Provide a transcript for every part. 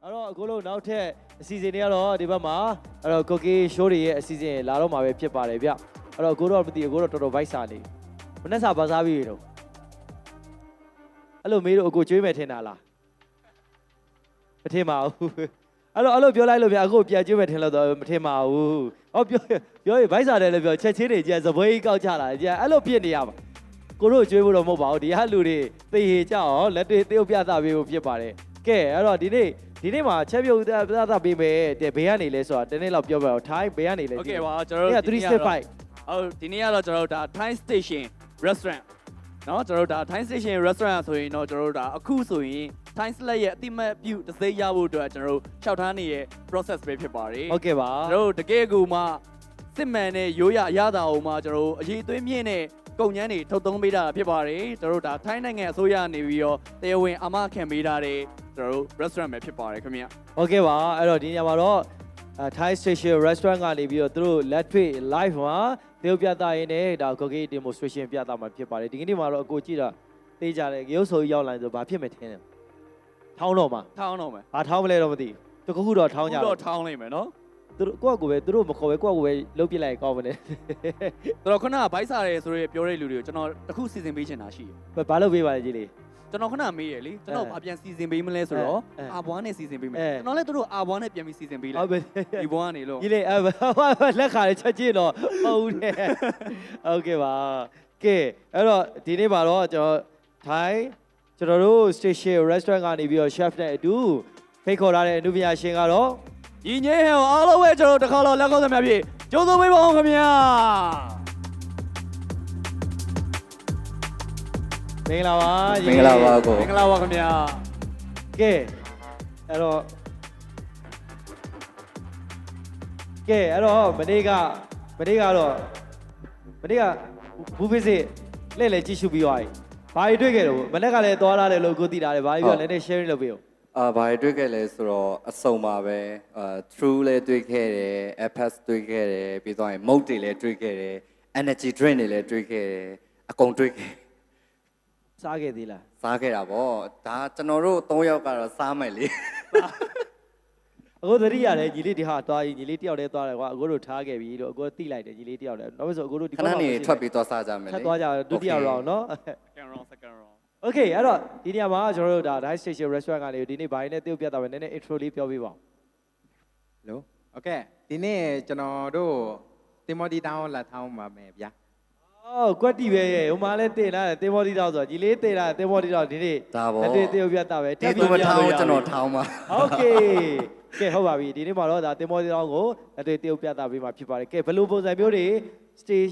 အဲ့တော့အခုလို့နောက်ထပ်အစီအစဉ်တွေကတော့ဒီဘက်မှာအဲ့တော့ cookie show တွေရဲ့အစီအစဉ်လာတော့မှာပဲဖြစ်ပါတယ်ဗျအဲ့တော့ကိုတော့မသိကိုတော့တော်တော်ဗိုက်စာနေမနေ့စာဘာစားပြီးတော့အဲ့လိုမေးတော့အကိုကျွေးမယ်ထင်တာလားမထင်ပါဘူးအဲ့လိုပြောလိုက်လို့ဗျအခုပြန်ကျွေးမယ်ထင်လို့တော့မထင်ပါဘူးဟောပြောဗိုက်စာတယ်လည်းပြောချက်ချင်းတွေကြစပွဲကြီးကောက်ချလာကြအဲ့လိုဖြစ်နေရပါကိုတို့ကျွေးဖို့တော့မဟုတ်ပါဘူးဒီဟာလူတွေသေဟေကြအောင်လက်တွေတရုတ်ပြသပေးဖို့ဖြစ်ပါတယ်ကဲအဲ့တော့ဒီနေ့မှာချက်ပြုတ်ပြသပေးမယ်တဲ့ဘေးကနေလဲဆိုတာတနေ့လောက်ပြောပြတော့ Thai ဘေးကနေလဲ โอเคပါကျွန်တော်တို့365ဟုတ်ဒီနေ့ကတော့ကျွန်တော်တို့ဒါ Thai Station Restaurant เนาะကျွန်တော်တို့ဒါ Thai Station Restaurant ဆိုရင်တော့ကျွန်တော်တို့ဒါအခုဆိုရင် Thai Select ရဲ့အတိမတ်ပြုတစ်စိမ့်ရဖို့အတွက်ကျွန်တော်တို့လျှောက်ထားနေတဲ့ process ပဲဖြစ်ပါတယ်ဟုတ်ကဲ့ပါကျွန်တော်တို့တကယ်ကိုမှစစ်မှန်တဲ့ရိုးရအရသာအောင်မှကျွန်တော်တို့အရေးသွေးမြင့်တဲ့ကုန်ကျန်းတွေထုတ်သုံးပေးတာဖြစ်ပါတယ်ကျွန်တော်တို့ဒါ Thai နိုင်ငံအစိုးရနေပြီးတော့တရားဝင်အာမခံပေးထားတဲ့ကျွန်တော်တို့ restaurant ပဲဖြစ်ပါတယ်ခင်ဗျဟုတ်ကဲ့ပါအဲ့တော့ဒီညမှာတော့ Thai Station Restaurant ကနေပြီးတော့သူတို့လက်တွေ့ live မှာတရုတ်ပြသရင်းနဲ့ဒါ cookie demonstration ပြသမှာဖြစ်ပါတယ်ဒီကနေ့မှာတော့အကိုကြည့်တာသိကြတယ်ရုပ်ဆိုရောက်လာဆိုဘာဖြစ်မယ်ထင်တယ်ထောင်းတော့မှာဘာထောင်းမလဲတော့မသိဘူးတခုခုတော့ထောင်းကြတော့ထောင်းလိုက်မယ်နော်သူတို့ကိုယ့်ကိုယ်ပဲသူတို့မခေါ်ပဲကိုယ့်ကိုယ်ပဲလှုပ်ပြလိုက်ကောင်းမလဲတော်တော်ခဏဗိုက်စားတယ်ဆိုရဲပြောတဲ့လူတွေကိုကျွန်တော်တခုစီစဉ်ပေးချင်တာရှိတယ်ဘာလုပ်ပေးပါလဲကြီးလေးကျွန်တော်ခဏမေးရလေကျွန်တော်ဘာပြန်စီစဉ်ပေးမလဲဆိုတော့အာဘွားနဲ့စီစဉ်ပေးမယ်ကျွန်တော်လည်းတို့အာဘွားနဲ့ပြန်ပြီးစီစဉ်ပေးလိုက်ဟုတ်ပြီဒီဘွားကနေလို့ကြီးလေးလက်ခါလေးချက်ချင်းတော့ဟုတ်ဦးတယ်ဟုတ်ကဲ့ပါကဲအဲ့တော့ဒီနေ့မှာတော့ကျွန်တော်တို့ Station Restaurant ကနေပြီးတော့ chef နဲ့အတူဖိတ်ခေါ်ထားတဲ့အနုပညာရှင်ကတော့ညီငယ်ဟောအားလုံးပဲကျွန်တော်တစ်ခါတော့လက်ကောက်သမားဖြစ်ကျိုးစိုးပေးပါအောင်ခင်ဗျာမင်္ဂလာပါမင်္ဂလာပါကိုမင်္ဂလာပါခင်ဗျာကဲအဲ့တော့မနေ့ကဘူးဖစ်စစ်လဲကြည့်ရှုပြီးသွားပြီဘာတွေတွေ့ခဲ့တော့မနေ့ကလည်းသွားလာတယ်လို့ကိုသိတာတယ်ဘာတွေပြောလည်း sharing လုပ်ပေးအောင်ဘာတွေတွေ့ခဲ့လဲဆိုတော့အစုံပါပဲtrue လည်းတွေ့ခဲ့တယ် FS တွေ့ခဲ့တယ်ပြီးတော့မုတ်တွေလည်းတွေ့ခဲ့တယ် energy drink တွေလည်းတွေ့ခဲ့တယ်အကုန်တွေ့ခဲ့စားခဲ့သေးလားစားခဲ့တာဗောဒါကျွန်တော်တို့3ယောက်ကတော့စားမယ်လေအခုသတိရတယ်ညီလေးဒီဟာသွားညီလေးတယောက်တည်းသွားတယ်ကွာအခုတို့ထားခဲ့ပြီလို့အခုသိလိုက်တယ်ညီလေးတယောက်တည်းနောက်ဆိုအခုတို့ဒီခဏနေထွက်ပြီးသွားစားကြမယ်လေဆက်သွားကြဒုတိယ round နော် second round Okay အဲ့တော့ဒီနေရာမှာကျွန်တော်တို့ဒါ Thai Station Restaurant ကနေဒီနေ့ဘာတွေနဲ့ပြုတ်ပြတာပဲနည်းနည်း intro လေးပြောပြပါဦး Hello Okay ဒီနေ့ကျွန်တော်တို့တင်မော်တီတောင်းလက်ထောင်းပါမယ်ဗျာအော်ကွက်တီပဲဟိုမှာလဲတင်လာတယ်တင်မော်တီတောင်းဆိုတော့ညီလေးတင်လာတင်မော်တီတောင်းဒီနေ့လက်တွေ့ပြုတ်ပြတာပဲဒီမထောင်းကျွန်တော်ထောင်းပါ Okay ကဲဟုတ်ပါပြီဒီနေ့မှာတော့ဒါတင်မော်တီတောင်းကိုလက်တွေ့ပြုတ်ပြတာပေးမှာဖြစ်ပါတယ်ကဲဘယ်လိုပုံစံမျိုးတွေ stage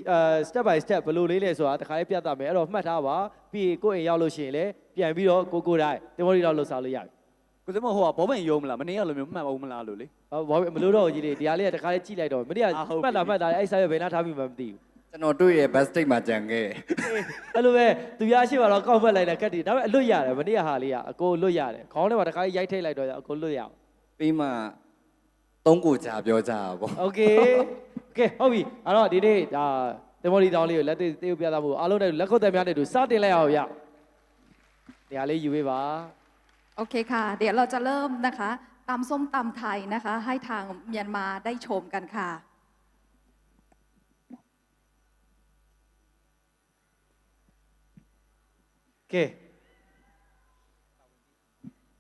step by step ဘယ်လိုလေးလဲဆိုတာတခါလေးပြသမယ်အဲ့တော့မှတ်ထားပါပြီးကိုယ့်အိမ်ရောက်လို့ရှိရင်လည်းပြန်ပြီးတော့ကိုတိုင်းတင်မော်တီတောင်းလှုပ်ဆောင်လို့ရပြီကိုစမဟိုကဘောပင်ယုံမလားမနေ့ကလိုမျိုးမှတ်အောင်မလားလို့လေဘောမလို့တော့ကြီးလေးဒီဟာလေးကတခါလေးကြည့်လိုက်တော့မနေ့ကမှတ်တာအဲ့ဆိုင်ဘယ်နာထားမိမှမသိဘူးကျွန်တော်တွေ့ရ best stage မှာကြံခဲ့အဲ့လိုပဲသူရရှိပါတော့ကောက်မှတ်လိုက်တာကတ်တီဒါပေမဲ့အလွတ်ရတယ်မနေ့ကဟာလေးကအကိုလွတ်ရတယ်ခေါင်းထဲမှာတခါလေးရိုက်ထိတ်လိုက်တော့အကိုလွတ်ရအောင်ပြီးမှ3ကိုကြာပြောကြတာပေါ့ Okay ဟုတ်ပြီအဲ့တော့ဒီနေ့ဒါတင်မော်လီတောင်းလေးကိုလက်သေးပြသဖို့အားလုံးနဲ့လက်ခုပ်သက်များနဲ့တူစတင်လိုက်အောင်ရနေရာလေးယူပေးပါโอเคค่ะเดี๋ยวเราจะเริ่มนะคะตำส้มตำไทยนะคะให้ทางเมียนมาได้ชมกันค่ะ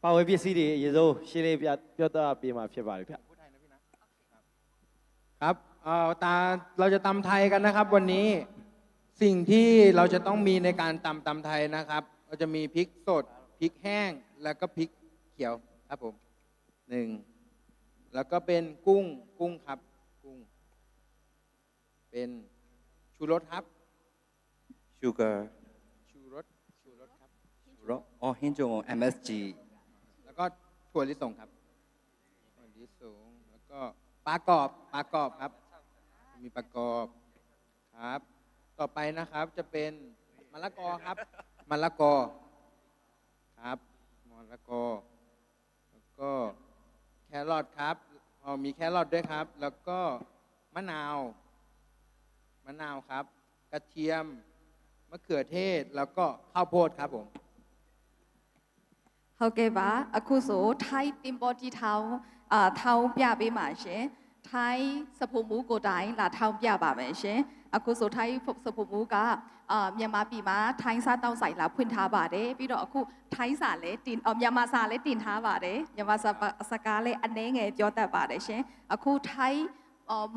ပါဝင်ပစ္စည်းတွေအရင်ဆုံးရှင်းလေးပြောတာပြမှာဖြစ်ပါတယ်ဗျครับเราจะตำไทยกันนะครับวันนี้สิ่งที่เราจะต้องมีในการตำไทยนะครับเราจะมีพริกสดพริกแห้งแล้วก็พริกเขียวครับผม1แล้วก็เป็นกุ้งครับกุ้งเป็นชูรสครับ sugar ชูรสครับอ๋อหินจง MSG แล้วก็ถั่วลิสงครับถั่วลิสงแล้วก็ปลากรอบครับมีปลากรอบครับต่อไปนะครับจะเป็นมะละกอครับมะละกอครับมะละกอแล้วก็แครอทครับมีแครอทด้วยครับแล้วก็มะนาวครับกระเทียมมะเขือเทศแล้วก็ข้าวโพดครับผม ဟုတ်ကဲ့ပါအခုဆိုထိုင်းတင်ပေါ်တီထောင်းထောင်းပြပေးပါရှင်ထိုင်းစဖုံမူကိုတိုင်လာထောင်းပြပါမယ်ရှင်အခုဆိုထိုင်းစဖုံမူကမြန်မာပြည်မှာထိုင်းစားတောက်ဆိုင်လာဖွင့်ထားပါတယ်ပြီးတော့အခုထိုင်းစာလည်းတင်မြန်မာစာလည်းတင်ထားပါတယ်မြန်မာစကားလည်းအနည်းငယ်ပြောတတ်ပါတယ်ရှင်အခုထိုင်း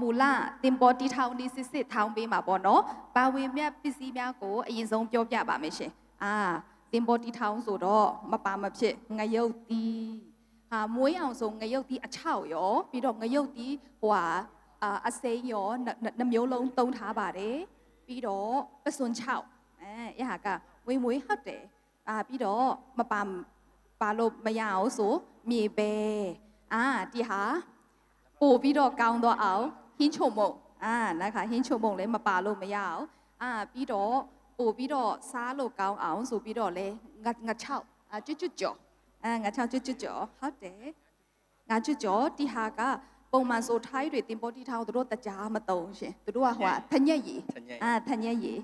မူလာတင်ပေါ်တီထောင်းဒီစစ်ထောင်းပေးမှာပေါ့နော်ပါဝင်မြတ်ပစ္စည်းများကိုအရင်ဆုံးပြောပြပါမယ်ရှင်တင်ပေါ်တီထောင်းဆိုတော့မပါမဖြစ်ငရုတ်တီးမွေးအောင်ဆိုငရုတ်တီးအချောက်ရောပြီးတော့ငရုတ်တီးအစိမ်းရောနှမျိုးလုံးသုံးထားပါတယ်ပြီးတော့ပစွန်ချောက်ရဟာကမွေးဟုတ်တယ်ပြီးတော့မပါလို့မရအောင်ဆိုမြေပဲဒီဟာပို့ပြီးတော့ကောင်းတော့အောင်ဟင်းချုံမုံนะคะဟင်းချုံမုံလည်းမပါလို့မရအောင်ပြီးတော့ပို့ပြီးတော့စားလို့ကောင်းအောင်ဆိုပြီးတော့လဲငါချောက်ကျွတ်ကြော်ငါချောက်ကျွတ်ကြော်ဟုတ်တယ်ငါကျွတ်ကြော်ဒီဟာကပုံမှန်ဆိုထိုင်းတွေတင်ပေါ်တီထောင်းတို့တကြားမတုံရှင်တို့ကထညက်ရည်ထညက်ရည်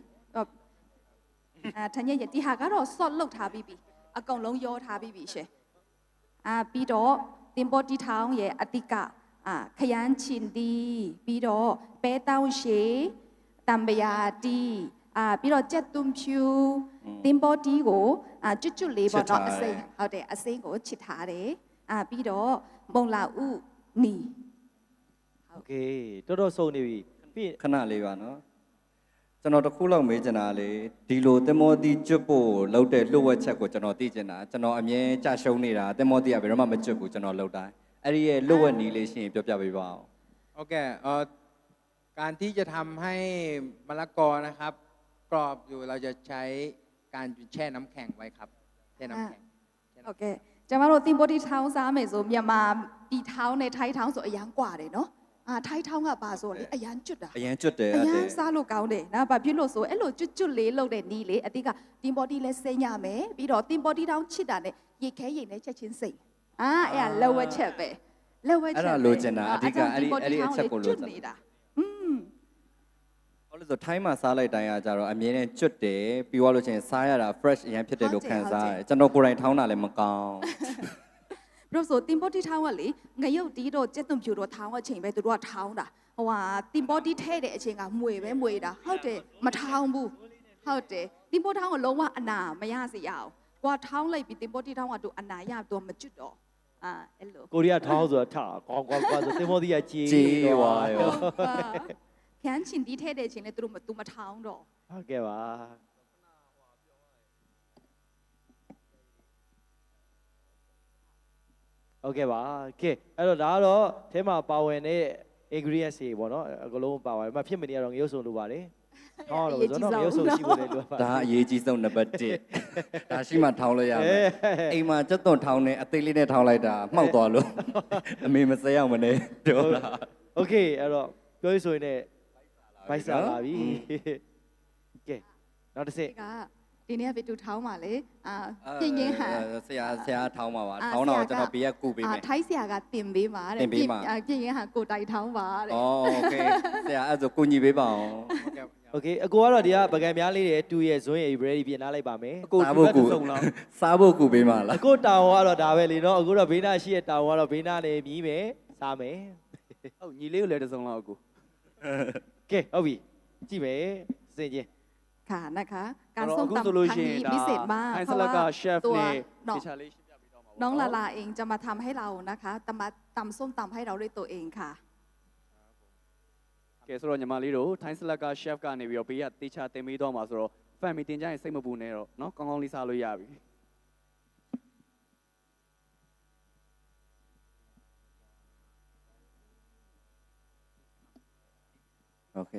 ထညက်ရည်ဒီဟာကတော့ salt လောက်ထားပြီးပြီအကုန်လုံးရောထားပြီးပြီရှင်ပြီးတော့တင်ပေါ်တီထောင်းရဲ့အတိကခရမ်းချင်ဒီပြီးတော့ပဲတောင်းရှည်တံပရာတီပြီးတော့ကြက်သွန်ဖြူတင်ပေါ်တီကိုကျွတ်လေးပေါ့နော်အစိမ်းဟုတ်တယ်အစိမ်းကိုချစ်ထားတယ်ပြီးတော့မုံလာဥနီโอเคတော်တော်စုံနေပြီပြီး ခဏလေးပါနော်ကျွန်တော်တခုလောက်မေးချင်တာလေဒီလိုတင်မောတီကျွတ်ဖို့လောက်တဲ့လှုပ်ဝက်ချက်ကိုကျွန်တော်သိချင်တာကျွန်တော်အမြဲကြရှုံးနေတာတင်မောတီကဘယ်တော့မှမကျွတ်ဘူးကျွန်တော်လှုပ်တိုင်းအဲ့ဒီရဲ့လှုပ်ဝက်နီးလေးရှင်းပြောပြပေးပါအောင်โอเคการที่จะทำให้มะละกอนะครับกรอบอยู่เราจะใช้การแช่น้ำแข็งไว้ครับแช่น้ำแข็งโอเคကျွန်တော်တို့တင်ပေါ်တီထောင်းစားမယ်ဆိုမြန်မာတီထောင်းနဲ့ထိုင်းထောင်းဆိုအရန်กว่าတယ်နော်ထိုင်းထောင်းကပါဆိုလေအရန်ကျွတ်တာအရန်ကျွတ်တယ်အရန်စားလို့ကောင်းတယ်နော်ဘာဖြစ်လို့ဆိုအဲ့လိုကျွတ်လေးလုပ်တဲ့နီးလေအတိကတင်ပေါ်တီလဲစိမ့်ရမယ်ပြီးတော့တင်ပေါ်တီထောင်းချစ်တာနဲ့ရေခဲရိမ်နဲ့ချက်ချင်းစိမ့်အဲ့ဒါလောဝက်ချက်ပဲလောဝက်ချက်အဲ့ဒါလိုချင်တာအဓိကအဲ့ဒီအချက်ကိုလိုချင်တာဟုတ်လို့ဆိုထိုင်းမှာစားလိုက်တိုင်းကကြတော့အမြဲတမ်းကျွတ်တယ်ပြီးသွားလို့ချင်းစားရတာ fresh အရင်ဖြစ်တယ်လို့ခံစားရတယ်ကျွန်တော်ကိုယ်တိုင်ထောင်းတာလည်းမကောင်းပြီးတော့ဆိုတင်ပေါ်တီထောင်းကလေငရုတ်တီးတော့ကြက်သွန်ဖြူတော့ထောင်းအချိန်ပဲသူတို့ကထောင်းတာတင်ပေါ်တီထဲတဲ့အချိန်ကမွေပဲမွေတာဟုတ်တယ်မထောင်းဘူးဟုတ်တယ်တင်ပေါ်ထောင်းကလုံးဝအနာမရစေရအောင်ကွာထောင်းလိုက်ပြီးတင်ပေါ်တီထောင်းကသူအနာရတော့မကျွတ်တော့အဲ့လိုကိုရီးယားထောင်းဆိုတာထကောင်းဆိုတင်ပေါ်တီကကြေးသွားရောခန်းချင်းတီထဲတဲ့အချိန်လေသူမထောင်းတော့ဟုတ်ကဲ့ပါโอเคပါကဲအဲ့တော့ဒါကတော့အဲမှာပါဝင်တဲ့ ingredients တွေပေါ့နော်အကလုံးပါပါတယ်မဖြစ်မနေရတော့ငရုတ်စုံလိုပါတယ်ဟောလို့ကျွန်တော်ငရုတ်စုံရှိဖို့လည်းလိုပါဒါအရေးကြီးဆုံးနံပါတ်1ဒါရှိမှထောင်းလို့ရမယ်အိမ်မှာကြက်သွန်ထောင်းနေအသေးလေးနဲ့ထောင်းလိုက်တာမှောက်သွားလို့အမေမစဲအောင်မနေပြောလားโอเคအဲ့တော့ပြောရဆိုရင်လည်းဗိုက်စားလာပြီကဲနောက်တစ်စက်ဒီနေ့ကတူထောင်းပါလေပြင်းရင်ဟန်ဆရာထောင်းပါပါထောင်းတော့ကျွန်တော်ဘေးကကူပေးမယ်ထိုင်းဆရာကတင်ပေးပါတဲ့ပြင်းရင်ဟန်ကိုတိုက်ထောင်းပါတဲ့โอเคဆရာအဲ့ဆိုကိုညီပေးပါအောင်โอเคအကိုကတော့ဒီကပကံများလေးတွေတူရဲ့ဇွန်းရဲ့ ready ပြင်ထားလိုက်ပါမယ်အကိုတူဘက်စုံလောက်စားဖို့ကူပေးပါလားအကိုတောင်ကတော့ဒါပဲလीเนาะအကိုတော့ဘေးနာရှိရဲ့တောင်ကတော့ဘေးနာနေမြည်မယ်စားမယ်ဟုတ်ညီလေးကိုလည်းတစ်စုံလောက်အကိုကဲဟုတ်ပြီကြည့်မယ်စင်ချင်းค่ะนะคะการส้มตำครั้งนี้พิเศษมากเพราะว่าตัวน้องลาลาเองจะมาทำให้เรานะคะตำส้มตำให้เราด้วยตัวเองค่ะကဲဆိုတော့ညီမလေးတို့ထိုင်းစလက်က chef ကနေပြီးတော့ဘေးကတေချာတင်ပေးတော့မှာဆိုတော့ fan meeting ကြရင်စိတ်မပူနဲ့တော့เนาะကောင်းကောင်းလေးစားလို့ရပြီโอเค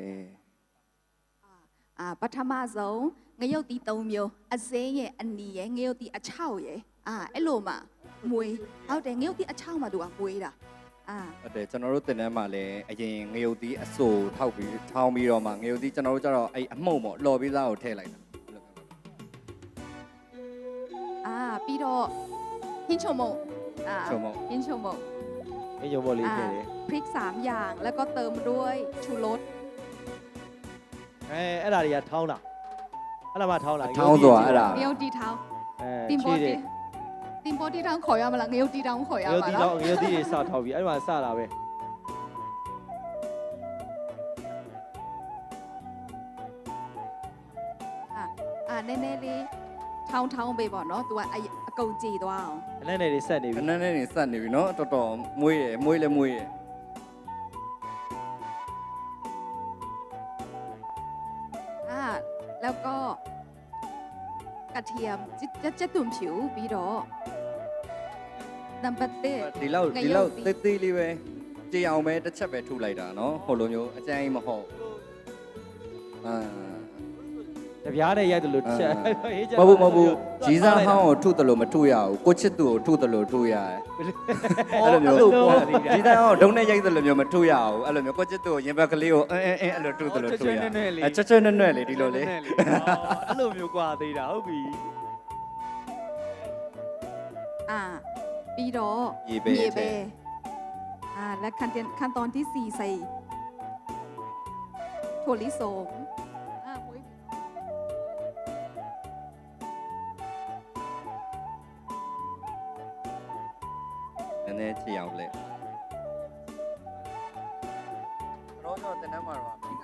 ပထမဆုံးငရုတ်တီ3မျိုးအစင်းရဲ့အနီရဲ့ငရုတ်တီအချောက်ရဲ့အဲ့လိုမှမွေးဟုတ်တယ်ငရုတ်တီအချောက်မှသူကမွေးတာဟုတ်တယ်ကျွန်တော်တို့တင်တန်းမှာလည်းအရင်ငရုတ်တီအစိုထောက်ပြီးထောင်းပြီးတော့မှငရုတ်တီကျွန်တော်တို့ကျတော့အဲ့အမှုန့်ပေါ့လော်ပြီးသားကိုထည့်လိုက်တာပြီးတော့ဟင်းချုံမုံဟင်းချုံမုံလေးထည့်တယ်พริก3อย่างแล้วก็เติมด้วยชูรสအဲ့ဒါတွေကထောင်းတာအဲ့ဒါမှထောင်းတာထောင်းဆိုတာအဲ့ဒါငရုတ်တီထောင်းတင်ပေါ်တီ တင်ပေါ်တီထောင်ခေါ်ရမလားငရုတ်တီထောင်ခေါ်ရ ငရုတ် ပါ တီ လား တော့ငရုတ်တီတွေစထောက်ပြီးအဲ့မှာစတာပဲ နည်းနည်းလေးထောင်းပေးပေါ့နော် तू ကအကုန်ကြည်သွားအောင် အနဲ့နဲ့တွေဆက်နေ ခ ပြီ ဏနဲ့နေစက်နေပြီနော်တော်တော်မွေးတယ်မွေးလဲမွေးတယ် แล้วก็กระเทียมจะตุ่มผิวပြီးတော့နံပါတ်1 ဒီလောက်သေးသေးလေးပဲကြည်အောင်ပဲတစ်ချက်ပဲထုလိုက်တာနော်ဟိုလိုမျိုးအကျန်းကြီးမဟုတ်အာ တပြားနဲ့ရိုက်တယ်လို့ချက် မဟုတ်ဘူးဂျီးစားဟောင်းကိုထုတယ်လို့မထုရဘူးကိုချစ်သူကိုထုတယ်လို့ထုရတယ်အဲ့လိုမျိုးဂျီးစားဟောင်းဒုံနဲ့ရိုက်တယ်လို့မျိုးမထုရဘူးအဲ့လိုမျိုးကိုချစ်သူကိုရင်ဘက်ကလေးကိုအဲ့လိုထုတယ်လို့ထုရချွတ်ချွတ်နဲ့နဲ့လေဒီလိုလေ အဲ့လိုမျိုးกว่าသေးတာဟုတ်ပြီ ပြီးတော့ ရေပဲ และขั้นตอนที่4ใส่ถั่วลิสงနည်းနည်းချည်အောင်လဲရောတော့တနမ်းမှာတော့မိက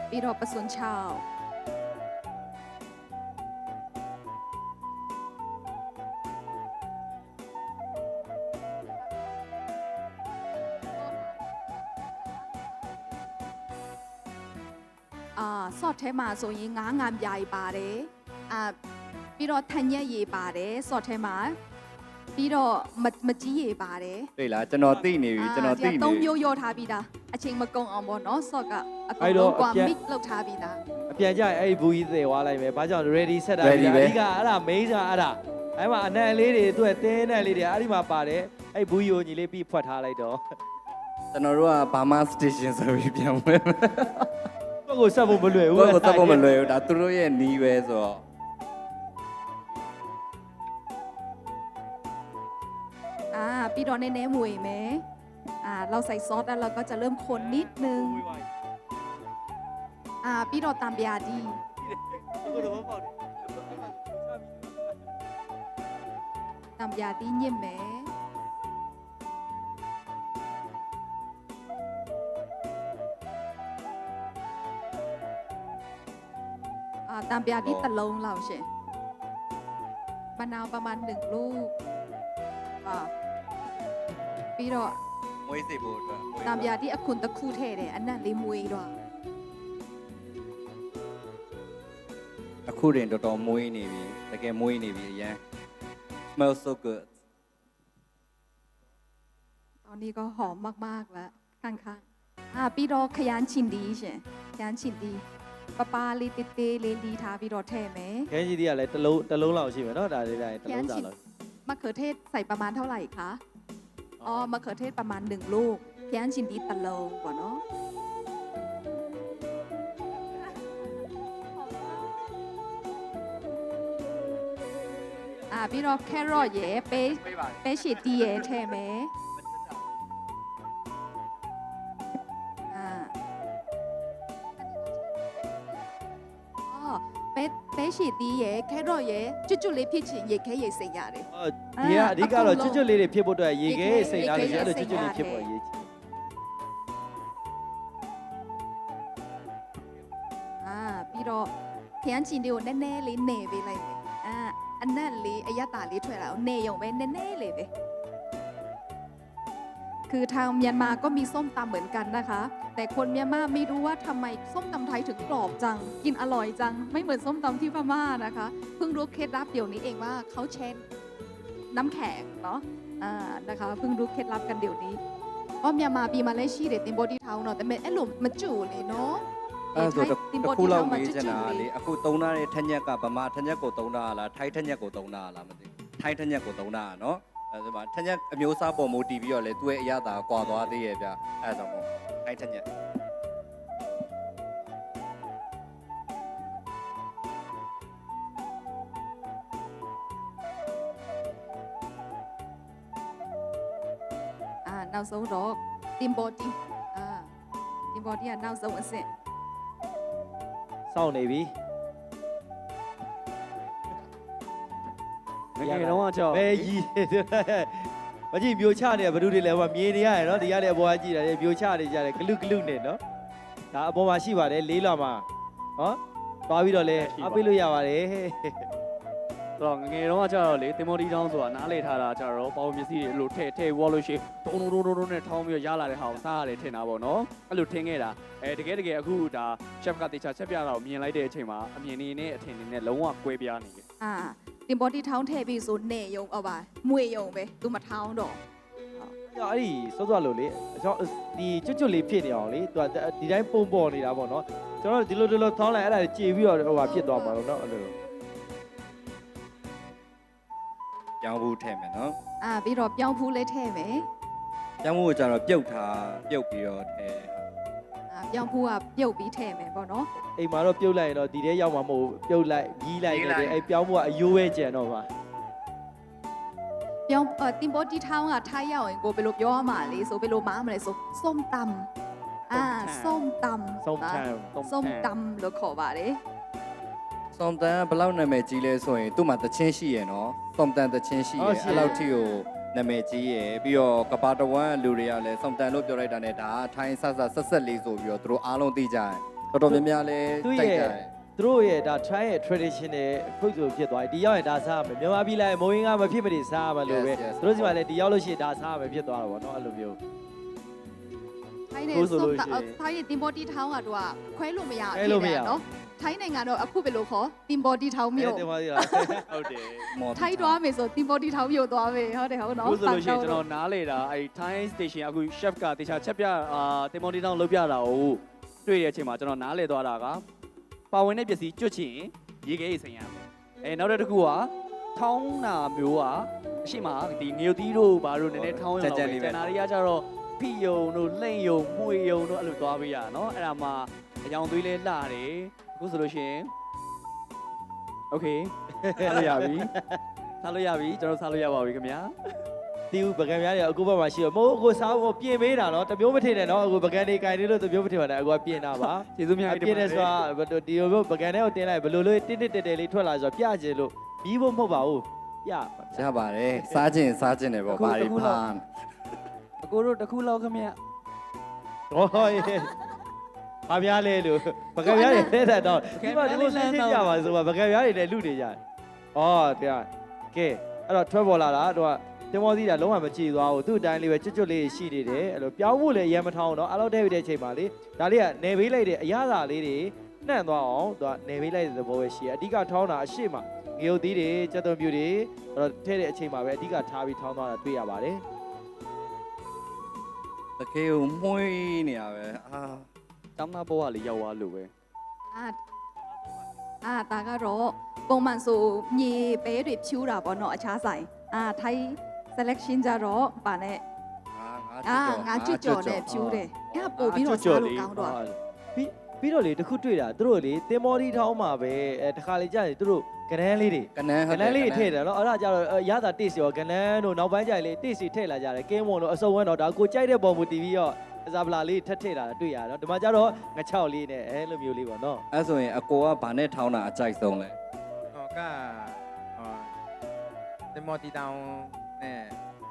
ပြီးတော့ပစွန်ချောက်ဆော့ထဲမှာဆိုရင်ငါးငံပြားပါတယ်ပြီးတော့ထန်ရက်ရည်ပါတယ်ဆော့ထဲမှာပြီးတော့မကြီးရည်ပါတယ် တွေ့လားကျွန်တော်သိနေပြီကျွန်တော်သိနေပြီ 3မျိုးရောထားပြီးသားအချိန်မကုန်အောင်ပေါ့နော်ဆော့ကအကုန်လုံးကွာ mix လုပ်ထားပြီးသား အပြန်ကြရင်အဲ့ဒီဘူးကြီးသေသွားလိုက်မယ်ဘာကြောင့် ready set တာအဓိကအဲ့ဒါ main ကအဲ့ဒါအဲ့မှာအနံ့လေးတွေသူ့ရဲ့တင်းနဲ့လေးတွေအဲ့ဒီမှာပါတယ်အဲ့ဘူးကြီးကိုညီလေးပြီးဖွက်ထားလိုက်တော့ ကျွန်တော်တို့ကဘာမာစတေရှင်ဆိုပြီးပြန်ဝင် ဘကိုဆက်ဖို့မလွယ်ဘူး ဘယ်ကိုသတ်ဖို့မလွယ်ဘူးဒါသူတို့ရဲ့နီးပဲဆိုတော့ ပြီးတော့နည်းနည်းမွေမယ်เราใส่ซอสแล้วเราก็จะเริ่มคนนิดนึงပြီးတော့တံပြာဒီတံပြာဒီညစ်မယ်တံပြာဒီတစ်လုံးလောက်ရှင်มะนาวประมาณ1ลูกပြီးတော့ မွေးစေဖို့အတွက် ตามยาที่อคุณตะคู่เท่တယ်อันนั้นလေးမွေးတော့ အခုတင်တော်တော်မွေးနေပြီတကယ်မွေးနေပြီအရင် smell so good ตอนนี้ก็หอมมากๆแล้วข้างๆပြီးတော့ခရမ်းချင်ဒီရှင်ခရမ်းချင်ဒီပပလေးတေးတေးလေးလီထားပြီးတော့ထည့်မယ် ခဲကြီးတွေကလည်းတစ်လုံးလောက်ရှိမယ်နော်ဒါလေးတိုင်းတစ်လုံးစာလောက် มะเขือเทศใส่ประมาณเท่าไหร่คะมะเขือเทศประมาณ1ลูกขยမ်းชินดีตะโลก่อนเนาะပြီးတော့ carrot ရယ်ပဲရှည်တီးရယ်ထည့်မယ်ပဲရှည်တီးရယ် carrot ရယ်ကျွတ်လေးဖြစ်ချင်ရေခဲရေစိတ်ရတယ် ဒီကအဓိကတော့ကျွတ်လေးတွေဖြစ်ဖို့အတွက်ရေခဲစိတ်ထားလို့အဲ့လိုကျွတ်လေးဖြစ်ဖို့အရေးကြီးပြီးတော့ခရမ်းချင်တွေကိုနည်းနည်းလေးနေပေးလိုက်မယ်အနက်လေးအယက်တာလေးထွက်လာအောင်နေရုံပဲနည်းနည်းလေးပဲคือทางเมียนมาก็มีส้มตำเหมือนกันนะคะแต่คนเมียนมาไม่รู้ว่าทำไมส้มตำไทยถึงกรอบจังกินอร่อยจังไม่เหมือนส้มตำที่พม่านะคะเพิ่งรู้เคล็ดลับเดี๋ยวนี้เองว่าเขาแช่น้ำแข็งเนาะนะคะเพิ่งรู้เคล็ดลับกันเดี๋ยวนี้เพราะเมียนมาปีมาเลเซียเด็ดติมโบดีเทาเนาะแต่เม็ดไอ้หลุมมันจู่เลยเนาะ အဲ့ဆိုတခုလောက်မေးချင်တာလေအခုသုံးထားတဲ့ထက်ညက်ကဗမာထက်ညက်ကိုသုံးတာလားထိုင်းထက်ညက်ကိုသုံးတာလားမသိထိုင်းထက်ညက်ကိုသုံးတာနော်အဲ့ဒါမှထက်ညက်အမျိုးအစားပေါ်မူတည်ပြီးတော့လေသူ့ရဲ့အရသာကွာသွားသေးရဲ့ဗျအဲ့ဒါကြောင့်မို့ထိုင်းထက်ညက်နောက်ဆုံးတော့တင်ဘော်တီတင်ဘော်တီကနောက်ဆုံးအဆင့် စောင့်နေပြီ ငယ်တော့ကြောက် ဘယ်ကြီးမကြည့်မျိုးချနေဘယ်သူတွေလဲဟိုမြေနေရတယ်နော်ဒီရတဲ့အပေါ်ကကြည့်တယ်မျိုးချနေကြတယ်ဂလုဂလုနဲ့နော်ဒါအပေါ်မှာရှိပါတယ်လေးလွာမှာနော်သွားပြီးတော့လဲအပေးလို့ရပါတယ် တော့ငယ်တော့ကြောက်လေတင်မော်ဒီတောင်းဆိုတာနားလေထားတာကြတော့ပေါင်မျက်စိတွေလို့ထဲဝေါ်လို့ရှိတုံးနဲ့ထောင်းပြီးရလာတဲ့ဟာကိုစားရတယ်ထင်တာပေါ့နော်အဲ့လိုထင်ခဲ့တာတကယ်အခုဒါ chef ကတေချာချက်ပြတော့မြင်လိုက်တဲ့အချိန်မှာအမြင်နေနဲ့အထင်နေနဲ့လုံးဝကွဲပြားနေတယ် တင်ဘော်တီထောင်းထည့်ပြီးဆိုနေယုံပါမွေယုံပဲသူမထောင်းတော့ အဲ့ဒီစောစောလို့လေအကြောင်းဒီကျွတ်လေးဖြစ်နေအောင်လေသူကဒီတိုင်းပုံပေါ်နေတာပေါ့နော်ကျွန်တော်ဒီလိုထောင်းလိုက်အဲ့ဒါကြေပြီးတော့ဟိုဟာဖြစ်သွားမှာတော့နော်အဲ့လို ပြောင်းဖို့ထည့်မယ်နော် ပြီးတော့ပြောင်းဖူးလေးထည့်မယ် ပြောင်းဖို့ကျတော့ပြုတ်ပြီးတော့ထည့် ပြောင်းဖူးကပြုတ်ပြီးထည့်မယ်ပေါ့နော် အိမ်မှာတော့ပြုတ်လိုက်ရင်တော့ဒီထဲရောက်မှာမဟုတ်ပြုတ်လိုက်ကြီးလိုက်တယ်အဲ့ပြောင်းဖို့ကအယိုးပဲကြံတော့မှာ ပြောင်းတင်ဘော်တီထောင်းကထိုင်းရောက်ရင်ကိုဘယ်လိုပြောရမှာလဲဆိုဘယ်လိုမှားမလဲဆိုส้มตำส้มตำ ส้มตำလို့ခေါ်ပါတယ် စုံတန်ဘယ်လောက်နာမည်ကြီးလဲဆိုရင်သူ့မှာတချင်းရှိရယ်နော်စုံတန်တချင်းရှိရယ်အဲ့လောက်ထိကိုနာမည်ကြီးရယ်ပြီးတော့ကဘာတဝမ်းလူတွေကလည်းစုံတန်လို့ပြောလိုက်တာနဲ့ဒါထိုင်းဆက်လေးဆိုပြီးတော့သူတို့အားလုံးသိကြတယ်တော်တော်များများလည်းတိုက်ကြတယ် သူတို့ရဲ့ဒါ try ရဲ့ traditional food ဆိုဖြစ်သွားပြီဒီရောက်ရင်ဒါစားရမယ်မြန်မာပြည်လိုက်မိုးရင်းကမဖြစ်မနေစားရမယ်လို့ပဲသူတို့စီမှာလည်းဒီရောက်လို့ရှိရင်ဒါစားရမယ်ဖြစ်သွားတာပေါ့နော်အဲ့လိုမျိုး ထိုင်းနဲ့ส้มตำထိုင်းရဲ့တင်ဘော်တီထောင်းကတော့ခွဲလို့မရဘူးနော်ထိုင်းနိုင်ငံတော့အခုဘယ်လိုခေါ်တင်ဘော်တီထောင်းမျိုး တင်ပါသေးလား ဟုတ်တယ် ထိုင်းသွားမယ်ဆိုတင်ဘော်တီထောင်းမျိုးသွားမယ်ဟုတ်တယ်ဟုတ်နော် အခုဆိုလို့ရှိရင်ကျွန်တော်နားလေတာအဲ့ Thai station အခု chef ကတေချာချက်ပြတင်မော်ဒီတောင်းလုပ်ပြတာကိုတွေ့တဲ့အချိန်မှာကျွန်တော်နားလေသွားတာကပါဝင်တဲ့ပစ္စည်းကျွတ်ချင်ရေခဲရေဆိုင်ရမယ်နောက်တစ်ခုကထောင်းနာမျိုးကအရှိမဒီငရုတ်သီးတို့ဘာတို့နည်းနည်းထောင်းရအောင်ကျန်တာတွေကကြတော့ဖိယုံတို့လှိမ့်ယုံမှုယုံတို့အဲ့လိုသွားပေးရနော်အဲ့ဒါမှအကြောင်သွေးလဲလှတယ်အခုဆိုလို့ရှိရင် Okay စားလို့ရပြီကျွန်တော်စားလို့ရပါပြီခင်ဗျာ တီးဦးပကံများတွေအခုဘက်မှာရှိတော့မို့အခုစားဖို့ပြင်ပေးတာနော်တမျိုးမထင်နဲ့နော်အခုပကံတွေခြင်နေလို့တမျိုးမထင်ပါနဲ့အခုကပြင်တာပါ ကျေးဇူးများ ပြင်နေဆိုတာဒီလိုပကံတွေကိုတင်လိုက်ဘယ်လိုလေးတစ်တဲလေးထွက်လာဆိုတော့ပြချင်လို့ပြီးဖို့မဟုတ်ပါဘူးပြ ရပါတယ်စားခြင်းတယ်ပေါ့ဘာတွေဖား အကိုတို့တစ်ခုလောက်ခင်ဗျာ ဟောဘာများလဲလို့ပကံများတွေတဲ့တဲ့တော့ဒီမှာဒီလိုဆင်းကြပါဆိုပါပကံများတွေလည်းလူနေကြတယ်ဩတရားကဲအဲ့တော့ထွက်ပေါ်လာတာတော့တင်မောသီးတာလုံးဝမကြည့်သွားဘူးသူ့အတိုင်းလေးပဲကျွတ်လေးရှိနေတယ်အဲ့လိုပြောင်းဖို့လည်းရမ်းမထောင်းတော့အဲ့လိုတည့်ပြီးတဲ့အချိန်မှာလေဒါလေးကနေပေးလိုက်တဲ့အရာသာလေးတွေနှံ့သွားအောင်သူကနေပေးလိုက်တဲ့သဘောပဲရှိတယ်အဓိကထောင်းတာအရှိမငရုတ်သီးတွေကြက်သွန်ပြူတွေအဲ့တော့ထဲတဲ့အချိန်မှာပဲအဓိကထားပြီးထောင်းသွားတာတွေ့ရပါတယ် တကယ်ကိုမှုေးနေရပဲအာ တောင်းသားဘောကလေးရောက်သွားလို့ပဲ ဒါကတော့ပုံမှန်ဆိုမြေပဲတွေဖြူးတာပေါ့နော်အခြားဆိုင်ထိုင်း selection ကြတော့ဗာနဲ့ငါကျွတ်ကြော်နဲ့ဖြူးတယ်အဲ့ပို့ပြီးတော့စားလို့ကောင်းတော့ ပြီးတော့လေတခုတွေ့တာသူတို့လေတင်မော်ဒီထောင်းမှာပဲတခါလေကြာတယ်သူတို့ကနန်းလေးတွေကနန်းလေးထည့်တယ်နော်အဲ့ဒါကြတော့ရတာ taste ရောကနန်းတို့နောက်ပိုင်းကျရင်လေ taste ထည့်လာကြတယ်ကင်းမွန်တို့အစုံဝန်းတော့ဒါကိုကြိုက်တဲ့ပုံမူတည်ပြီးတော့အစားပလာလေးထပ်ထည့်တာတွေ့ရတယ်နော်ဒီမှာကျတော့ငချောက်လေးနဲ့အဲ့လိုမျိုးလေးပေါ့နော် အဲ့ဆိုရင်အကိုကဘာနဲ့ထောင်းတာအကြိုက်ဆုံးလဲ ก็เต็มมอตีดาวเนี่ย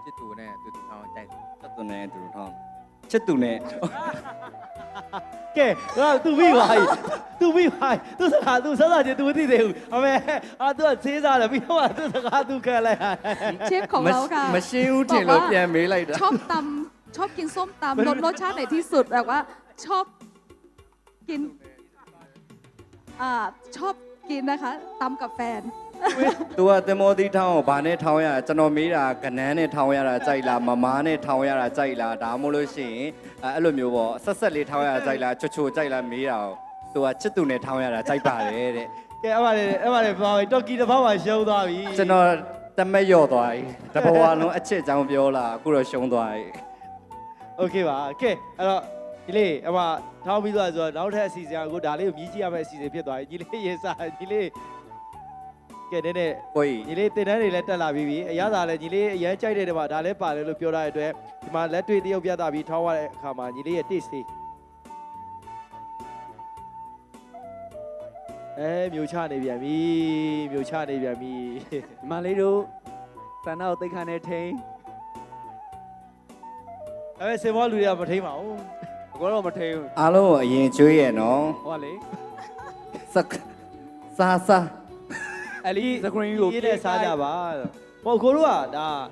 จิตตูเนี่ยตูดาวใจ ချက်သူနဲ့သူထောင်းချက်သူနဲ့ ကဲငါသူပြီးပါသူပြီးပါသူစကားသူစစချင်းသူမသိသေးဘူးအမေသူကသေးစားတယ်ပြီးတော့သူစကားသူခံလိုက် เชฟของเราค่ะ မရှင်းဦးထင်လို့ပြန်မေးလိုက်တာ ชอบกินส้มตำรสชาติไหนที่สุดแบบว่าชอบกินชอบกินนะคะตำกับแฟน သူကသင်္ဘောသီးထောင်းကိုဘာနဲ့ထောင်းရကျွန်တော်မေးတာကနန်းနဲ့ထောင်းရတာကြိုက်လားမမားနဲ့ထောင်းရတာကြိုက်လားဒါမှမဟုတ်လို့ရှိရင်အဲ့လိုမျိုးပေါ့ဆက်လေးထောင်းရတာကြိုက်လားချိုကြိုက်လားမေးတာသူကချစ်သူနဲ့ထောင်းရတာကြိုက်ပါတယ်တဲ့ ကဲအဲ့ပါလေဘာလဲတော်ကီတစ်ပေါက်မှရှုံးသွားပြီ ကျွန်တော်တမက်ရော့သွားပြီတဘဝလုံးအချစ်အကြောင်းပြောလာအခုတော့ရှုံးသွားပြီ โอเคပါကဲအဲ့တော့ဒီလေးအမထောင်းပြီးသွားဆိုတော့နောက်ထပ်အစီအစဉ်ကိုဒါလေးကိုမြည်ကြည့်ရမယ့်အစီအစဉ်ဖြစ်သွားပြီညီလေးရေစားညီလေးကဲတဲ့ ကိုကြီး ညီလေးတင်တန်းတွေလည်းတက်လာပြီအရသာလည်းညီလေးအရန်ကြိုက်တဲ့တမှာဒါလည်းပါတယ်လို့ပြောထားတဲ့အတွက်ဒီမှာလက်တွေ့တရုပ်ပြသပြီးထောင်းရတဲ့အခါမှာညီလေးရဲ့ taste လေး မျိုးချနေပြန်ပြီမျိုးချနေပြန်ပြီ ဒီမလေးတို့ဆန္ဒကိုသိခါနဲ့ထိန် စင်ဘောလူတွေကမထိန်ပါဘူး အကောတော့မထိန်ဘူး အားလုံးကိုအရင်ကျွေးရနော် ဟောလေ စက်စားစား အဲ့ဒီစကရင်ကို ရေးတဲ့စားကြပါဟိုကိုတို့ကဒါ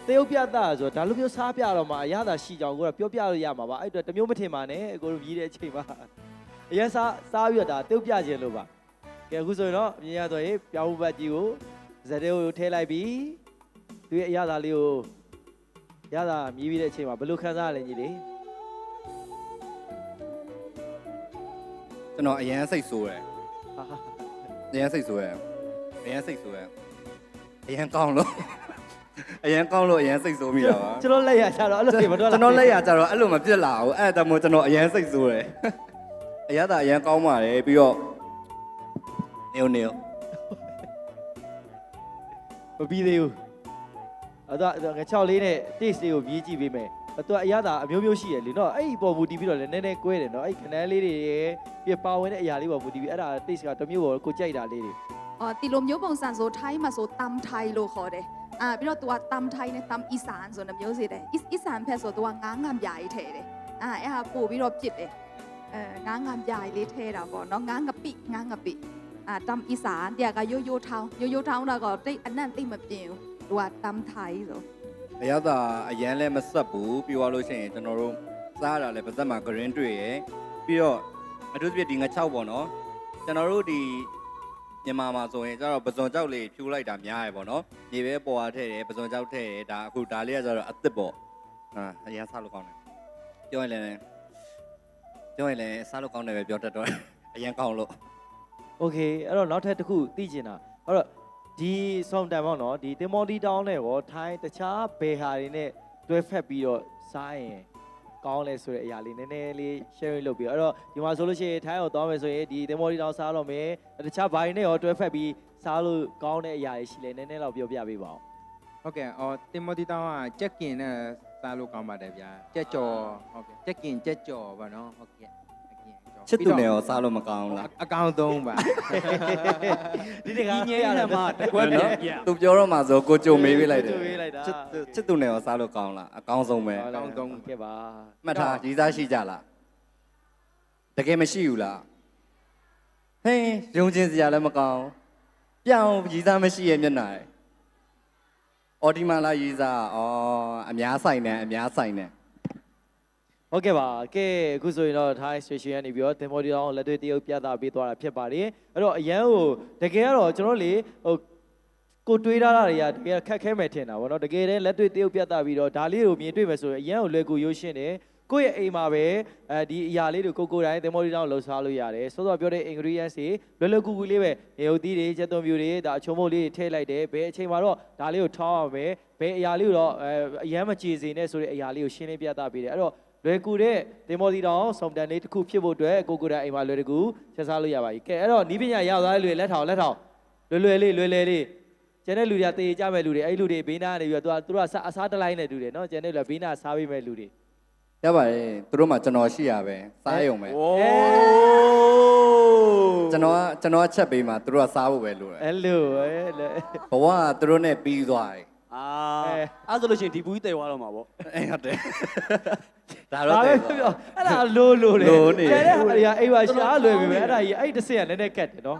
တရုတ်ပြတာဆိုတော့ဒါလိုမျိုးစားပြတော့မှအရသာရှိကြောင်ကိုကပြောပြလို့ရမှာပါအဲ့အတွက်တစ်မျိုးမထင်ပါနဲ့ကိုတို့ရေးတဲ့အချိန်မှာအရင်စားပြီးတော့ဒါတရုတ်ပြခြင်းလို့ပါကဲအခုဆိုရင်တော့အမြင်ရတော့ရေပြောင်းပတ်ကြီးကိုဇတဲ့ကိုထည့်လိုက်ပြီးသူရဲ့အရသာလေးကိုရသာမြည်ပြီးတဲ့အချိန်မှာဘယ်လိုခံစားရလဲညီလေး ကျွန်တော်အရန်စိတ်ဆိုးတယ် ဟာဟာ အရန်စိတ်ဆိုးတယ်အရန်စိတ်ဆိုးတယ်အရန်ကောင်းလို့အရန်ကောင်းလို့အရန်စိတ်ဆိုးမိတာပါ ကျွန်တော်လက်ရချတော့အဲ့လိုမတော်လား ကျွန်တော်လက်ရကြတော့အဲ့လိုမပြစ်လာဘူးအဲ့ဒါမို့ကျွန်တော်အရန်စိတ်ဆိုးတယ်အရသာအရန်ကောင်းပါတယ်ပြီးတော့နေနေ မပြီးသေးဘူးအဲ့တော့ငါ6လေးနဲ့ taste လေးကိုမြည်ကြည့်ပေးမယ်သူကအရသာအမျိုးမျိုးရှိရလေနော်အဲ့ဒီပေါ်မူတည်ပြီးတော့လည်းနည်းနည်းကွဲတယ်နော်အဲ့ခဏလေးတွေပြပါဝင်တဲ့အရာလေးပေါ်မူတည်ပြီးအဲ့ဒါ taste ကတစ်မျိုးပေါ်ကိုကြိုက်တာလေးတွေ တီလိုမျိုးပုံစံဆိုထိုင်းမှာဆိုတမ်ထိုင်းလို့ခေါ်တယ်ပြီးတော့သူကတမ်ထိုင်းနဲ့တမ်အီဆန်ဆိုတဲ့မျိုးစီတယ်အီဆန်ဖက်ဆိုသူကငါးငံပြားကြီးထည့်တယ်အဲ့ဟာပို့ပြီးတော့ပြစ်တယ်ငါးငံပြားကြီးလေးထည့်တာပေါ့နော်ငါးငပိတမ်အီဆန်တရားကရိုးရိုးထောင်းတော့တိတ်အနံ့တိတ်မပြင်းဘူးသူကတမ်ထိုင်းဆို အရသာအရန်လည်းမဆက်ဘူးပြီးသွားလို့ရှိရင်ကျွန်တော်တို့စားရတာလည်းပါဇက်မှာ green တွေ့ရယ်ပြီးတော့အထူးသဖြင့်ဒီငါ6ပေါ့နော်ကျွန်တော်တို့ဒီမြန်မာမှာဆိုရင်ကျတော့ပဇွန်ကြောက်လေးဖြူလိုက်တာများရယ်ပေါ့နော်မြေပဲပေါ်အားထည့်တယ်ပဇွန်ကြောက်ထည့်တယ်ဒါအခုဒါလေးကကျတော့အသစ်ပေါ့အရန်စားလို့ကောင်းတယ်ပြောရင်လည်းစားလို့ကောင်းတယ်ပဲပြောတတ်တော့အရန်ကောင်းလို့ โอเคအဲ့တော့နောက်ထပ်တစ်ခုသိချင်တာအဲ့တော့ဒီဆောင်တန်ပေါ့နော်ဒီတင်မော်တီတောင်းနဲ့ရောထိုင်းတခြားဘယ်ဟာတွေနဲ့တွဲဖက်ပြီးတော့စားရင်ကောင်းလဲဆိုတဲ့အရာလေးနည်းနည်းလေး sharing လုပ်ပြီးအဲ့တော့ဒီမှာဆိုလို့ရှိရင်ထိုင်းကိုသွားမယ်ဆိုရင်ဒီတင်မော်တီတောင်းစားတော့မယ်တခြားဘာတွေနဲ့ရောတွဲဖက်ပြီးစားလို့ကောင်းတဲ့အရာတွေရှိလဲနည်းနည်းတော့ပြောပြပေးပါဦး ဟုတ်ကဲ့တင်မောတီတောင်းကကြက်ကင်နဲ့စားလို့ကောင်းပါတယ်ဗျာကြက်ကြော်ဟုတ်ကဲ့ကြက်ကင်ကြက်ကြော်ပါနော်ဟုတ်ကဲ့ ချစ်သူနဲ့ရောစားလို့မကောင်းဘူးလား အကောင်းဆုံးပါ ဒီတခါ ငြိမ်းရတဲ့မှာတကွက်ပြန်ပြန် သူပြောတော့မှဆိုကိုကြုံမေးပေးလိုက်တယ် ကြိုပေးလိုက်တာ ချစ်သူနဲ့ရောစားလို့ကောင်းလားအကောင်းဆုံးပဲ ဟုတ်ကဲ့ပါ မှတ်ထားရည်စားရှိကြလားတကယ်မရှိဘူးလားဟင်းရုံချင်းစရာလည်းမကောင်းပြောင်းရည်စားမရှိရဲ့မျက်နှာရယ်အော်ဒီမာလာရည်စားအများဆိုင်တယ်အများဆိုင်တယ် ဟုတ်ကဲ့ပါကဲအခုဆိုရင်တော့ Thai Station ကနေပြီးတော့တင်မော်ဒီတောင်းလက်တွေ့တရုတ်ပြသပေးသွားတာဖြစ်ပါတယ်အဲ့တော့အရန်ကိုတကယ်ကတော့ကျွန်တော်လေဟိုကိုတွေးထားတာတွေကတကယ်ခက်ခဲမယ်ထင်တာဗောနော်တကယ်တည်းလက်တွေ့တရုတ်ပြသပြီးတော့ဒါလေးကိုမြင်တွေ့မယ်ဆိုရင်အရန်ကိုလွယ်ကူရိုးရှင်းတယ်ကိုယ့်ရဲ့အိမ်မှာပဲဒီအရာလေးတွေကိုတိုင်းတင်မော်ဒီတောင်းလှူစားလို့ရတယ်စောစောပြောတဲ့ ingredients တွေလွယ်ကူလေးပဲနေုပ်သီးတွေချက်သွန်ပြူတွေဒါအချုံမုတ်လေးတွေထည့်လိုက်တယ်ဘယ်အချိန်မှာတော့ဒါလေးကိုထောင်းအောင်ပဲဘယ်အရာလေးကိုတော့အရန်မကြည်စင်နဲ့ဆိုတဲ့အရာလေးကိုရှင်းလင်းပြသပေးတယ်အဲ့တော့လွယ်ကူတဲ့တင်မော်တီတောင်စုံတန်လေးတစ်ခုဖြစ်ဖို့အတွက်ကိုတိုင်းအိမ်မှာလွယ်တကူချက်စားလို့ရပါပြီ။ကဲအဲ့တော့နီးပညာရသွားတဲ့လူတွေလက်ထောင်လွယ်လေးကျန်တဲ့လူတွေကတေးကြမဲ့လူတွေအဲ့လူတွေဘေးနားနေပြီးတော့သူတို့ကအစားတလိုက်နဲ့တူတယ်နော်ကျန်တဲ့လူကဘေးနားစားပေးမဲ့လူတွေ ရပါတယ်သူတို့မှကျွန်တော်ရှိရပဲစားရုံပဲ โอ้ ကျွန်တော်ချက်ပေးမှသူတို့ကစားဖို့ပဲလို့ အဲ့လို ဘဝကသူတို့နဲ့ပြီးသွားတယ် အဲ့ဆိုလို့ရှိရင်ဒီဘူးကြီးတည်သွားတော့မှာပေါ့ အဲ့ဟုတ်တယ်ဒါ ဒါ တော့ ပဲ တယ် ပြောအဲ့ဒါလိုလေ လိုနေ ကျန်တဲ့ဟာတွေကအိမ်မှာရှားလွယ်ပြီပဲအဲ့ဒါကြီးအဲ့တစ်စက်ရနည်းနည်းကတ်တယ်နော်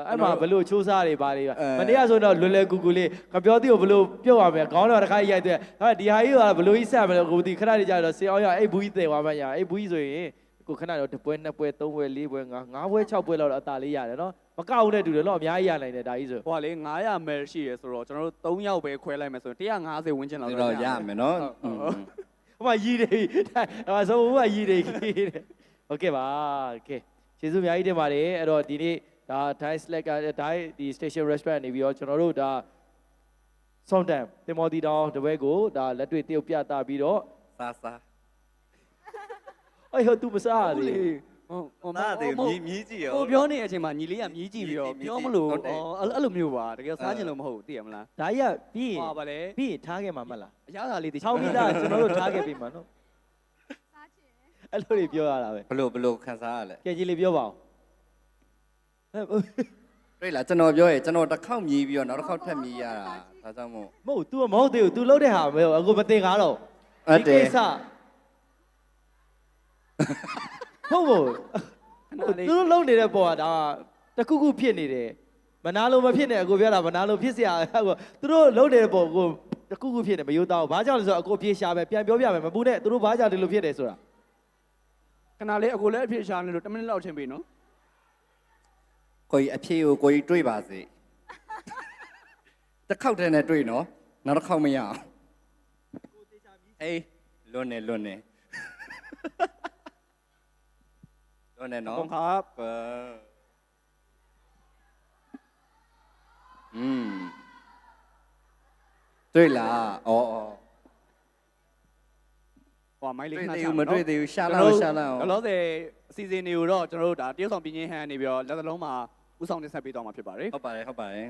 အဲ့မှာဘလို့ချိုးစားတွေပါတွေမနေ့ကဆိုတော့လွယ်ကူကူလေးကပြောသေးကိုဘလို့ပြုတ်ရမယ်ခေါင်းတော့တစ်ခါရိုက်တဲ့ဟာဒီဟာကြီးကဘလို့ကြီးဆက်မယ်လို့ကိုဒီခဏလေးကြာတော့စေအောင်ရအဲ့ဘူးကြီးတည်သွားမှရအဲ့ဘူးကြီးဆိုရင်ကိုခဏတော့တစ်ပွဲနှစ်ပွဲသုံးပွဲလေးပွဲငါးပွဲ၆ပွဲလောက်တော့အသာလေးရတယ်နော်မကောက်ဘူးနဲ့တူတယ်တော့အများကြီးရနိုင်တယ်ဒါကြီးဆို ဟိုကလေ900မယ်ရှိရဆိုတော့ကျွန်တော်တို့3ယောက်ပဲခွဲလိုက်မယ်ဆိုရင်150ဝန်းကျင်လောက် တော့ရမယ်နော် ဟိုမှာရီတွေဟိုဆိုဟိုမှာရီတွေတဲ့โอเคပါโอเคကျေးဇူးအများကြီးတင်ပါတယ်အဲ့တော့ဒီနေ့ဒါ Thai Slack ကဒီ Station Restaurant နေပြီးတော့ကျွန်တော်တို့ဒါဆောင်းတန်တင်မော်တီတောင်းတပွဲကိုဒါလက်တွေ့တရုတ်ပြသပြီးတော့ စားစား အေးဟို तू မစားရသေး ဟုတ် စားတယ်မြည်ကြည့်ရော ကိုပြောနေတဲ့အချိန်မှာညီလေးကမြည်ကြည့်ပြီးတော့ပြောမလို့ ဟုတ်တယ် အဲ့လိုမျိုးပါတကယ်စားချင်လို့မဟုတ်သိရမလား ဒါကြီးကပြီးရင် ဟောပါလေ ပြီးရင်ထားခဲ့မှာမဟုတ်လား အရသာလေးသိ ချောင်းမိသားကျွန်တော်တို့ထားခဲ့ပြီမှာနော်အဲ့လိုတွေပြောရတာပဲ ဘလို့ခံစားရလဲ ကြည်ကြီးလေးပြောပါဦးဟ တွေ့လားကျွန်တော်ပြောရင်ကျွန်တော်တစ်ခေါက်မြည်ပြီးတော့နောက်တစ်ခေါက်ထပ်မြည်ရတာဒါကြောင့်မို့ မဟုတ် तू မဟုတ်သေးဘူး तू လှုပ်တဲ့ဟာမဟုတ်အခုမတင်ကားတော့ ဟုတ်တယ် ဒီကိစ္စဟုတ်ဘူးသူတို့လုံနေတဲ့ပေါ်ကဒါတခုခုဖြစ်နေတယ်မနာလို့မဖြစ်နဲ့အကိုပြောတာမနာလို့ဖြစ်เสียအခုသူတို့လုံနေတဲ့ပေါ်ကိုတခုခုဖြစ်နေမယိုးတော့ဘာကြောင့်လဲဆိုတော့အကိုပြေရှာပဲပြန်ပြောပြမယ်မပူနဲ့သူတို့ဘာကြောင့်ဒီလိုဖြစ်တယ်ဆိုတာ ခဏလေးအကိုလည်းအဖြစ်ရှာနေလို့10မိနစ်လောက်ထင်ပြီနော် ကိုကြီးအဖြေကိုကိုကြီးတွေးပါစေတစ်ခေါက်တည်းနဲ့တွေးနော်နောက်တစ်ခေါက်မရအောင်အေးလွတ်နေလွတ်နေနော် ဟုတ်ครับ တွေ့လားဩဩ ဟိုမိုင်းလေး တွေ့ ခဏ သေး ချ ဘူးမတွေ့သေးဘူးရှာလာအောင်ရှာလာအောင် လောလောဆယ်အစီအစဉ်တွေကိုတော့ကျွန်တော်တို့ဒါတရုတ်ဆောင်ပြင်းချင်းဟန်နေပြီးတော့လက်သလုံးမှာဥဆောင်တင်ဆက်ပေးတော့မှာဖြစ်ပါတယ် ဟုတ်ပါတယ်ဟုတ်ပါတယ်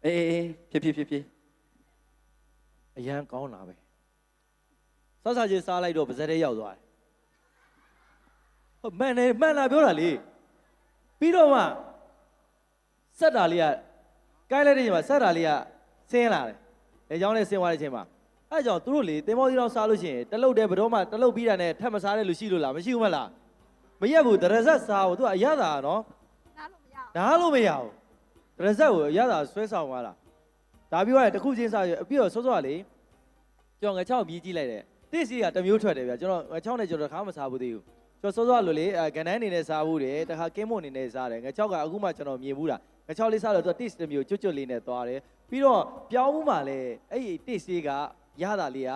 အေးဖြည်း အရန်ကောင်းတာပဲစောစားချင်းစားလိုက်တော့ပါဇက်ထဲရောက်သွားတယ်ဟုတ်မှန်လာပြောတာလေပြီးတော့မှဆက်တာလေးကကိုင်းလိုက်တဲ့ချိန်မှာဆက်တာလေးကဆင်းလာတယ်လေချောင်းနဲ့ဆင်းသွားတဲ့အချိန်မှာအဲကြောင့်သူတို့လေတင်မောသီးတောင်စားလို့ရှိရင်တလုတ်တည်းဘယ်တော့မှတလုတ်ပြီးတာနဲ့ထပ်မစားတဲ့လူရှိလို့လားမရှိဘူးမလားမရက်ဘူးတရဇက်စားဘူးသူကအရသာနော်နားလို့မရဘူးတရဇက်ကိုအရသာဆွဲဆောင်သွားတာဒါပြီးတော့တခုချင်းစားရအပြည့်တော့စောစောလေးကျွန်တော်ငါချောင်းမြည်ကြည့်လိုက်တယ်တိစီကတစ်မျိုးထွက်တယ်ဗျကျွန်တော်ငါချောင်းနဲ့ကျွန်တော်တစ်ခါမှမစားဘူးသေးဘူးကျွန်တော်စောစောလိုလေဂန်နန်းအနေနဲ့စားဘူးတယ်တခါကင်းမွန်အနေနဲ့စားတယ်ငါချောက်ကအခုမှကျွန်တော်မြင်ဘူးလားငါချောက်လေးစားတော့သူက taste တစ်မျိုးကျွတ်လေးနဲ့သွားတယ်ပြီးတော့ပြောင်းမှုမှလည်းအဲ့ဒီ taste လေးကရတာလေးက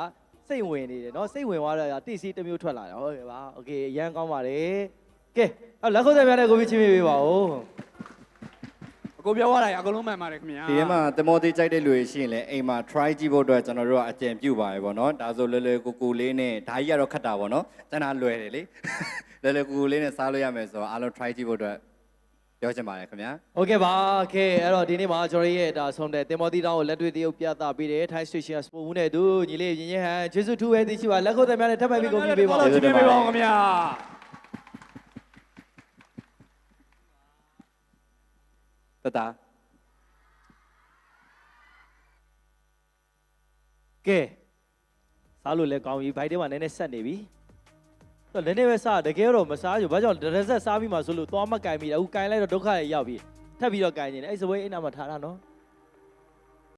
စိတ်ဝင်နေတယ်เนาะစိတ်ဝင်သွားတော့ taste တစ်မျိုးထွက်လာတယ်ဟုတ်ကဲ့ပါโอเคအရန်ကောင်းပါတယ်ကဲလက်ခုပ်သက်များတဲ့ကိုပြီးချင်းပေးပါဦး အကိုပြောရတာအကုန်လုံးမှန်ပါတယ်ခင်ဗျာ ဒီထဲမှာတမောသေးကြိုက်တဲ့လူတွေရှိရင်လည်းအိမ်မှာ try ကြည့်ဖို့အတွက်ကျွန်တော်တို့ကအကြံပြုပါတယ်ဗောနော်ဒါဆိုလွယ်လွယ်ကူကူလေးနဲ့ဓာကြီးကတော့ခတ်တာဗောနော်ကျန်တာလွယ်တယ်လေလွယ်လွယ်ကူကူလေးနဲ့စားလို့ရမယ်ဆိုတော့အားလုံး try ကြည့်ဖို့အတွက်ပြောချင်ပါတယ်ခင်ဗျာ โอเคပါကဲအဲ့တော့ဒီနေ့မှာကျွန်တော်ရဲ့ဒါဆုံးတဲ့တင်မောတီတောင်းကိုလက်တွေ့တရုပ်ပြသပေးတယ် Thai Station စပိုဘူးနဲ့သူညီလေးရင်ရင်ဟန်ကျေးဇူးထူးပဲသိရှိပါလက်ခုပ်သက်များနဲ့ထပ်မံပြီးကုန်ပြပေးပါဦး ကျေးဇူးတင်ပါခင်ဗျာ တတာ ကဲစားလို့လည်းကောင်းပြီဘိုက်ထဲမှာနည်းနည်းဆက်နေပြီတော့နည်းနည်းပဲစားတကယ်တော့မစားဘူးဘာကြောင့်တစ်ရက်ဆက်စားပြီးမှဆိုလို့သွားမကင်မိတယ်အခုကင်လိုက်တော့ဒုက္ခရရောက်ပြီထပ်ပြီးတော့ကင်နေတယ်အဲ့စပွဲအိမ်နာမှာထားတာနော်